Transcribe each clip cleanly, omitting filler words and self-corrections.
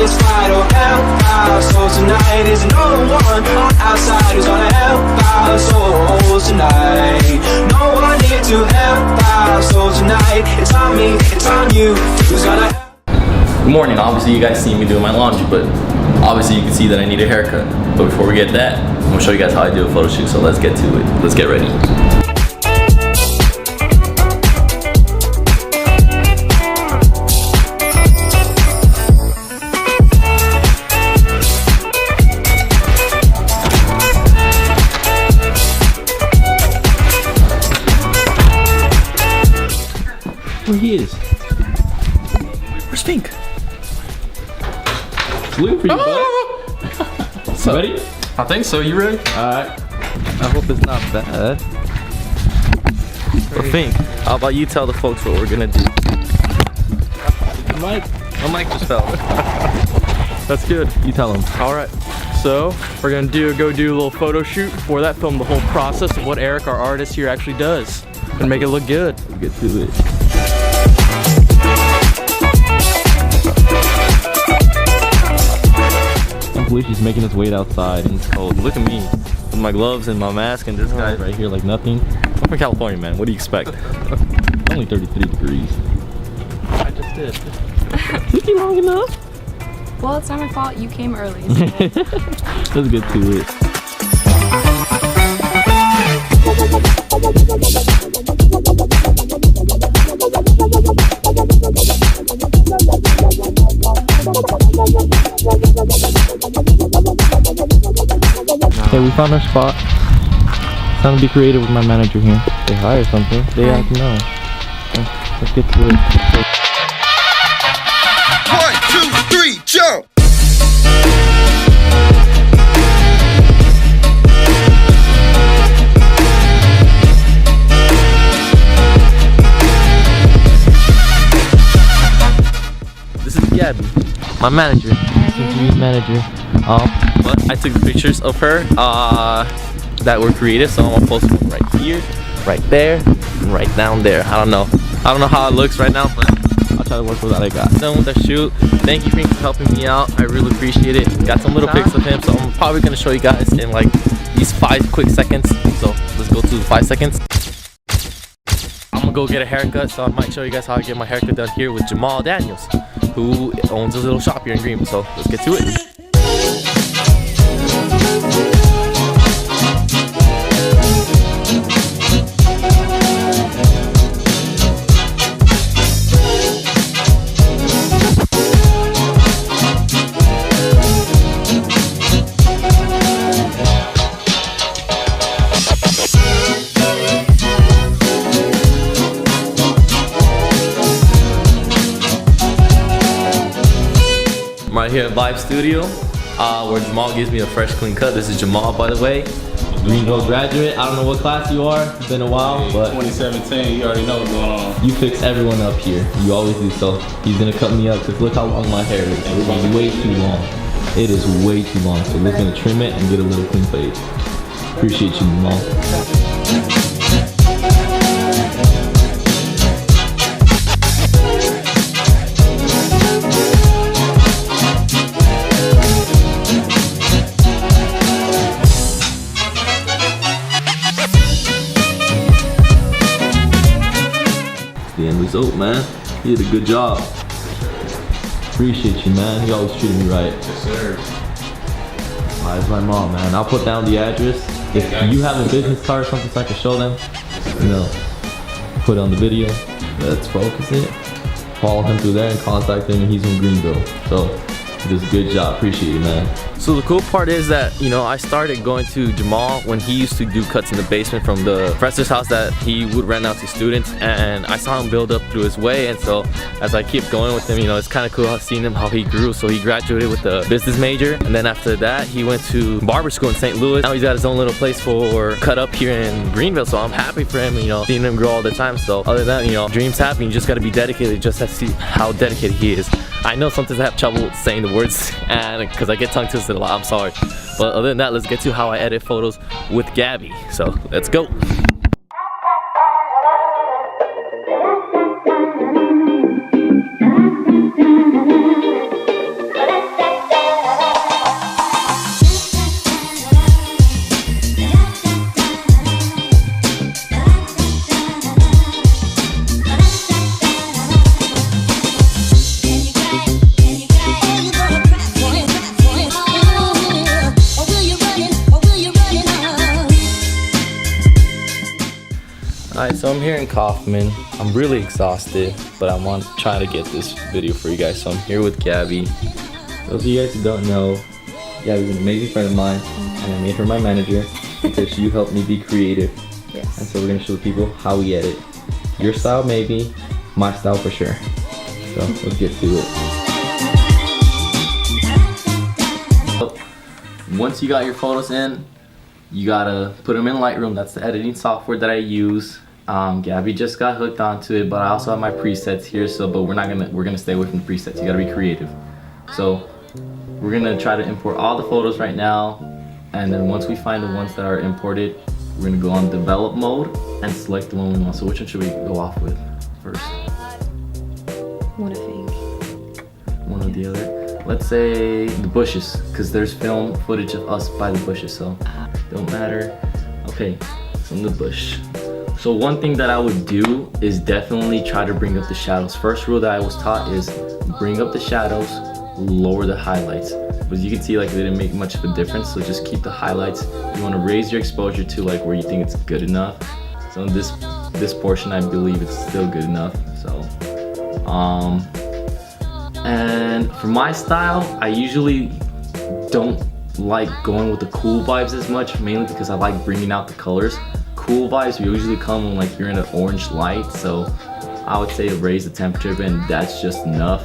fist fight or help out. So tonight is no one on outside who's gonna help out. So tonight, no one here to help out. So tonight, it's on me, it's on you. Who's gonna help? Good morning. Obviously you guys see me doing my laundry, but obviously you can see that I need a haircut. But before we get that, I'm gonna show you guys how I do a photo shoot, so let's get to it. Let's get ready. Where he is? Where's Fink? Salute for you, bud. So, ready? I think so. You ready? Alright. I hope it's not bad. But Fink, how about you tell the folks what we're gonna do? My mic just fell. That's good. You tell them. Alright. So, we're gonna go do a little photo shoot. For that, film the whole process of what Eric, our artist here, actually does. And make it look good. Let's get to it. I can't believe she's making us wait outside and it's cold. Look at me with my gloves and my mask, and this guy right here like nothing. I'm from California, man. What do you expect? Only 33 degrees. I just did. Took you long enough? Well, it's not my fault. You came early. So. Let's get to it. Hey, we found our spot. Time to be creative with my manager here. Say hi or something. They have to know. Let's get to it. 1, 2, 3, jump! This is Gabby, my manager. Manager. But I took pictures of her that were creative, so I'm gonna post one right here, right there, and right down there. I don't know how it looks right now, but I'll try to work with what I got. Done with the shoot. Thank you, Fink, for helping me out. I really appreciate it. Got some little pics of him, so I'm probably gonna show you guys in like these 5 quick seconds. So let's go to the 5 seconds. I'm gonna go get a haircut, so I might show you guys how I get my haircut done here with Jamal Daniels, who owns a little shop here in Greenville. So let's get to it. I'm right here at Vibe Studio, where Jamal gives me a fresh, clean cut. This is Jamal, by the way. Greenville graduate. I don't know what class you are. It's been a while, but 2017. You already know what's going on. you fix everyone up here. You always do. So he's gonna cut me up because look how long my hair is. It's way too long. It is way too long. So we're gonna trim it and get a little clean fade. Appreciate you, Jamal. The end result, man. You did a good job. Appreciate you, man. You always treated me right. Yes, sir. That's my mom, man. I'll put down the address. If you have a business card or something so I can show them, you know, put it on the video. Let's focus it. Follow him through there and contact him, and he's in Greenville. So, he does a good job. Appreciate it, man. So the cool part is that, you know, I started going to Jamal when he used to do cuts in the basement from the professor's house that he would rent out to students, and I saw him build up through his way. And so as I keep going with him, you know, it's kind of cool seeing him how he grew. So he graduated with a business major, and then after that he went to barber school in St. Louis. Now he's got his own little place for cut up here in Greenville, so I'm happy for him, you know, seeing him grow all the time. So other than that, you know, dreams happen. You just got to be dedicated just to see how dedicated he is. I know sometimes I have trouble saying the words, and because I get tongue twisted a lot, I'm sorry. But other than that, let's get to how I edit photos with Gabby. So let's go. I'm here in Kaufman. I'm really exhausted, but I want to try to get this video for you guys. So I'm here with Gabby. Those of you guys who don't know, Gabby's an amazing friend of mine, and I made her my manager because she helped me be creative. Yes. And so we're gonna show the people how we edit. Your style maybe, my style for sure. So let's get to it. Once you got your photos in, you gotta put them in Lightroom. That's the editing software that I use. Gabby just got hooked onto it, but I also have my presets here. So, but we're gonna stay away from the presets. You gotta be creative. So we're gonna try to import all the photos right now, and then once we find the ones that are imported, we're gonna go on develop mode and select the one we want. So which one should we go off with first? What do you think? One or the other. Let's say the bushes, because there's film footage of us by the bushes, so don't matter. Okay, so in the bush. So one thing that I would do is definitely try to bring up the shadows. First rule that I was taught is bring up the shadows, lower the highlights. But you can see like it didn't make much of a difference, so just keep the highlights. You want to raise your exposure to like where you think it's good enough. So in this portion, I believe it's still good enough. So and for my style, I usually don't like going with the cool vibes as much, mainly because I like bringing out the colors. Cool vibes usually come when like you're in an orange light, so I would say raise the temperature, and that's just enough.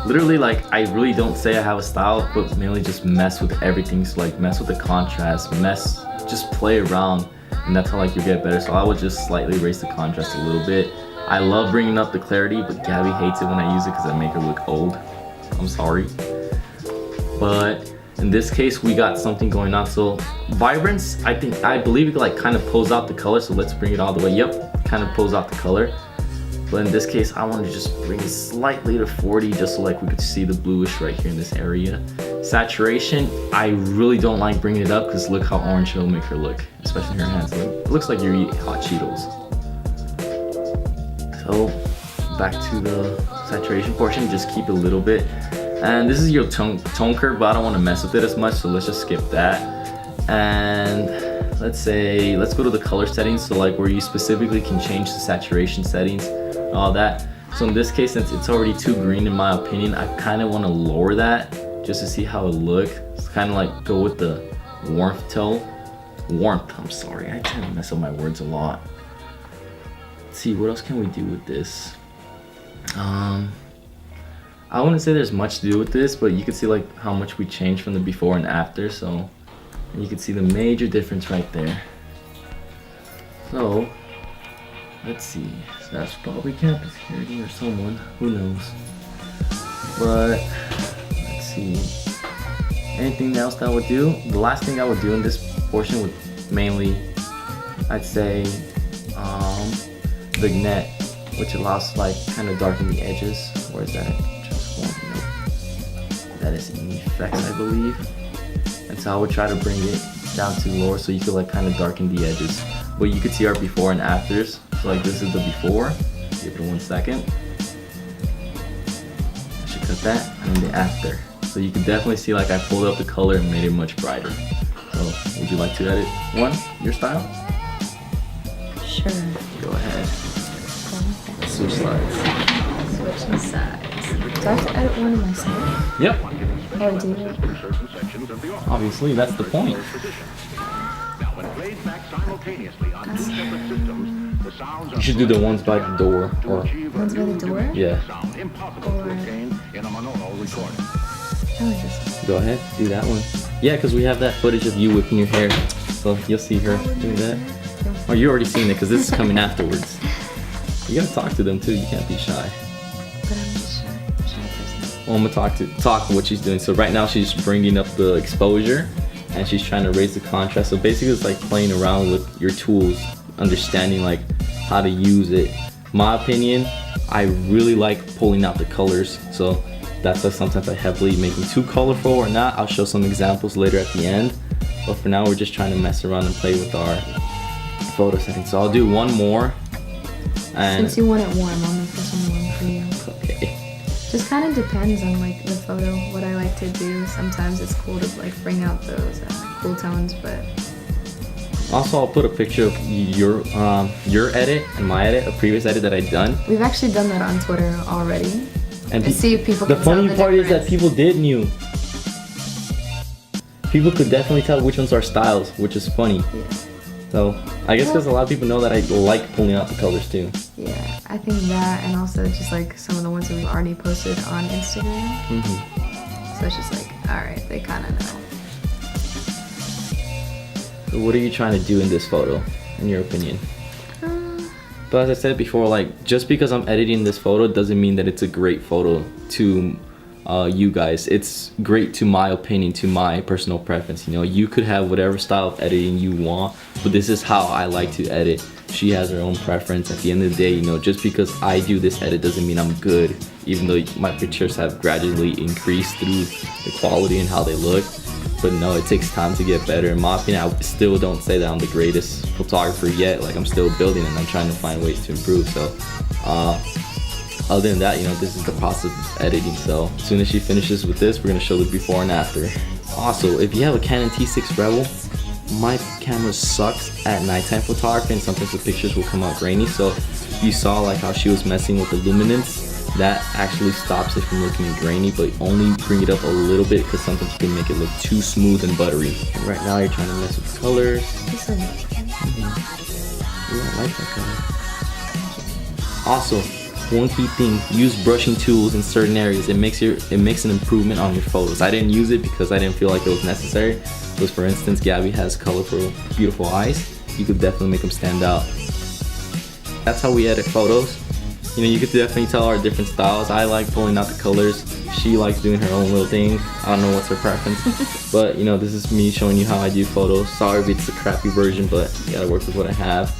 Literally, like, I really don't say I have a style, but mainly just mess with everything. So like mess with the contrast, just play around, and that's how like you get better. So I would just slightly raise the contrast a little bit. I love bringing up the clarity, but Gabby hates it when I use it because I make her look old. I'm sorry. But in this case, we got something going on. So vibrance, I believe it could like kind of pulls out the color. So let's bring it all the way. Yep, kind of pulls out the color. But in this case, I want to just bring it slightly to 40, just so like we could see the bluish right here in this area. Saturation, I really don't like bringing it up because look how orange it'll make her look, especially her hands. It looks like you're eating hot Cheetos. So back to the saturation portion, just keep it a little bit. And this is your tone curve, but I don't want to mess with it as much, so let's just skip that. And let's go to the color settings, so like where you specifically can change the saturation settings, all that. So in this case, since it's already too green in my opinion, I kind of want to lower that just to see how it looks. It's kind of like go with the warmth tone. I'm sorry, I tend to mess up my words a lot. Let's see, what else can we do with this? I wouldn't say there's much to do with this, but you can see like how much we changed from the before and after. So and you can see the major difference right there. So let's see, so that's probably campus security or someone, who knows. But let's see, anything else that I would do? The last thing I would do in this portion would mainly, I'd say, vignette, which allows to like kind of darken the edges. Where is that? Nope. That is in effects, I believe. And so I would try to bring it down to lower so you could like kind of darken the edges. But you could see our before and afters. So like this is the before. Give it 1 second. I should cut that, and then the after. So you can definitely see like I pulled up the color and made it much brighter. So would you like to edit one, your style? Sure. Go ahead. Switch sides. Switching sides. Do I have to edit one of myself? Yep. Oh, do you? Obviously, that's the point. You should do the ones by the door. Or One's by the door? yeah. Or... I like this one. Go ahead, do that one. Yeah, because we have that footage of you whipping your hair. So you'll see her doing that. Oh, you already seen it because this is coming afterwards. You gotta talk to them too, you can't be shy. But I'm just shy person. Well, I'm gonna talk what she's doing. So right now she's bringing up the exposure and she's trying to raise the contrast. So basically it's like playing around with your tools, understanding like how to use it. My opinion, I really like pulling out the colors. So that's why sometimes I heavily make them too colorful or not. I'll show some examples later at the end. But for now, we're just trying to mess around and play with our photo settings. So I'll do one more. And since you want it warm, I'll make this one warm for you. Okay. Just kind of depends on like the photo, what I like to do. Sometimes it's cool to like bring out those cool tones, but Also, I'll put a picture of your edit and my edit, a previous edit that I'd done. We've actually done that on Twitter already. And see if people the can tell funny the part is that difference. people did knew. People could definitely tell which ones are styles, which is funny. Yeah. So I guess because a lot of people know that I like pulling out the colors too. Yeah, I think that, and also just like some of the ones that we've already posted on Instagram. So it's just like, all right, they kind of know. So what are you trying to do in this photo, in your opinion? But as I said before, like, just because I'm editing this photo doesn't mean that it's a great photo to you guys. It's great to my opinion, to my personal preference. You know, you could have whatever style of editing you want, but this is how I like to edit. She has her own preference. At the end of the day, you know, just because I do this edit doesn't mean I'm good, even though my pictures have gradually increased through the quality and how they look. But no, it takes time to get better. In my opinion, I still don't say that I'm the greatest photographer yet. Like, I'm still building and I'm trying to find ways to improve. So other than that, you know, this is the process of editing. So as soon as she finishes with this, we're gonna show the before and after. Also, if you have a Canon T6 Rebel, my camera sucks at nighttime photography and sometimes the pictures will come out grainy. So you saw like how she was messing with the luminance. That actually stops it from looking grainy, but only bring it up a little bit because sometimes you can make it look too smooth and buttery. And right now you're trying to mess with the colors. Ooh, I like that color. Also, one key thing, use brushing tools in certain areas. It makes an improvement on your photos. I didn't use it because I didn't feel like it was necessary. Because for instance, Gabby has colorful, beautiful eyes. You could definitely make them stand out. That's how we edit photos. You know, you could definitely tell our different styles. I like pulling out the colors. She likes doing her own little thing. I don't know what's her preference. But, you know, this is me showing you how I do photos. Sorry if it's a crappy version, but you gotta work with what I have.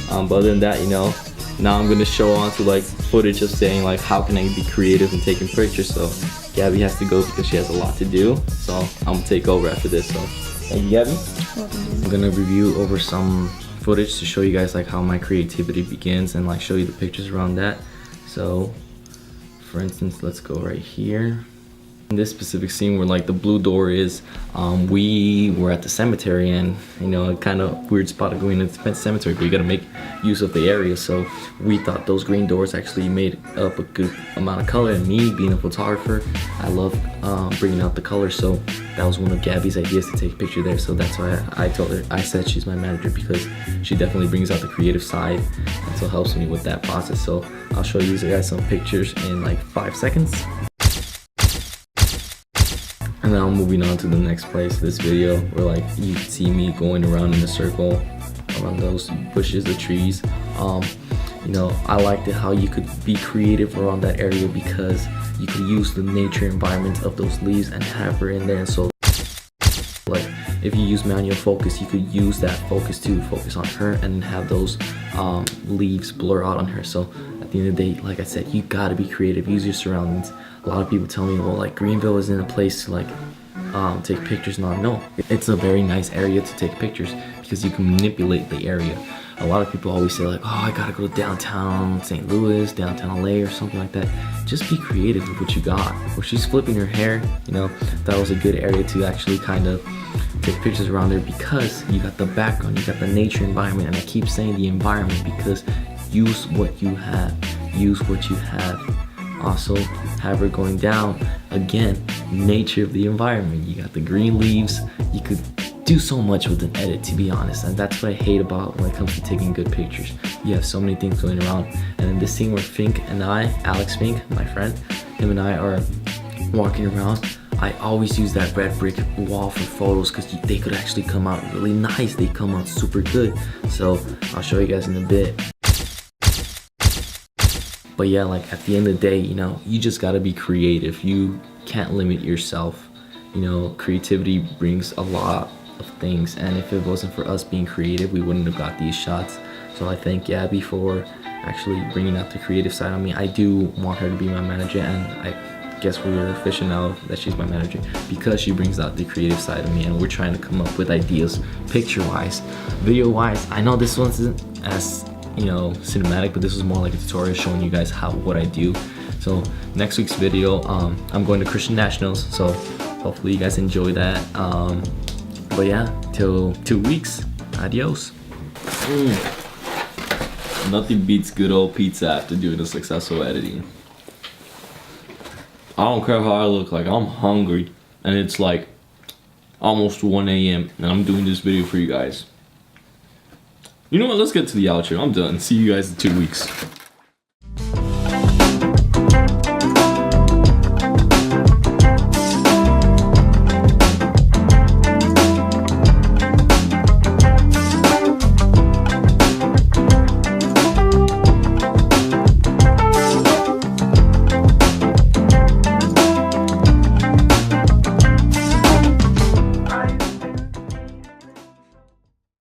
But other than that, you know, now I'm gonna show on to like footage of saying like how can I be creative and taking pictures. So Gabby has to go because she has a lot to do. So I'm gonna take over after this. So thank you, Gabby. I'm gonna review over some footage to show you guys like how my creativity begins and like show you the pictures around that. So for instance, let's go right here. In this specific scene where like the blue door is, we were at the cemetery and, you know, a kind of weird spot of going into the cemetery, but you gotta make use of the area. So we thought those green doors actually made up a good amount of color, and me being a photographer, I love bringing out the color. So that was one of Gabby's ideas to take a picture there. So that's why I told her, I said she's my manager because she definitely brings out the creative side and so helps me with that process. So I'll show you guys some pictures in like 5 seconds. And now moving on to the next place, this video where like you can see me going around in a circle around those bushes, the trees. You know, I liked it how you could be creative around that area because you could use the nature environment of those leaves and have her in there. And so like if you use manual focus, you could use that focus to focus on her and have those leaves blur out on her. So at the end of the day, like I said, you gotta be creative, use your surroundings. A lot of people tell me, well, like Greenville isn't a place to like take pictures. No, it's a very nice area to take pictures because you can manipulate the area. A lot of people always say like, oh, I gotta go downtown St. Louis, downtown LA or something like that. Just be creative with what you got. Where she's flipping her hair, you know, that was a good area to actually kind of take pictures around there because you got the background, you got the nature environment. And I keep saying the environment because use what you have, use what you have. Also have her going down, again, nature of the environment. You got the green leaves. You could do so much with an edit, to be honest, and that's what I hate about when it comes to taking good pictures. You have so many things going around. And in this scene where Fink and I, Alex Fink, my friend, him and I are walking around, I always use that red brick wall for photos because they could actually come out really nice. They come out super good. So I'll show you guys in a bit. But yeah, like at the end of the day, you know, you just gotta be creative. You can't limit yourself. You know, creativity brings a lot of things, and if it wasn't for us being creative, we wouldn't have got these shots. So I thank Gabby for actually bringing out the creative side of me. I do want her to be my manager, and I guess we're official now that she's my manager because she brings out the creative side of me, and we're trying to come up with ideas picture-wise, video-wise. I know this one isn't as, you know, cinematic, but this is more like a tutorial showing you guys what I do. So next week's video, I'm going to Christian Nationals, so hopefully you guys enjoy that. But yeah, till 2 weeks, Adios. Nothing beats good old pizza after doing a successful editing. I don't care how I look, like I'm hungry and it's like almost 1 a.m. and I'm doing this video for you guys. You know what, let's get to the outro. I'm done. See you guys in 2 weeks.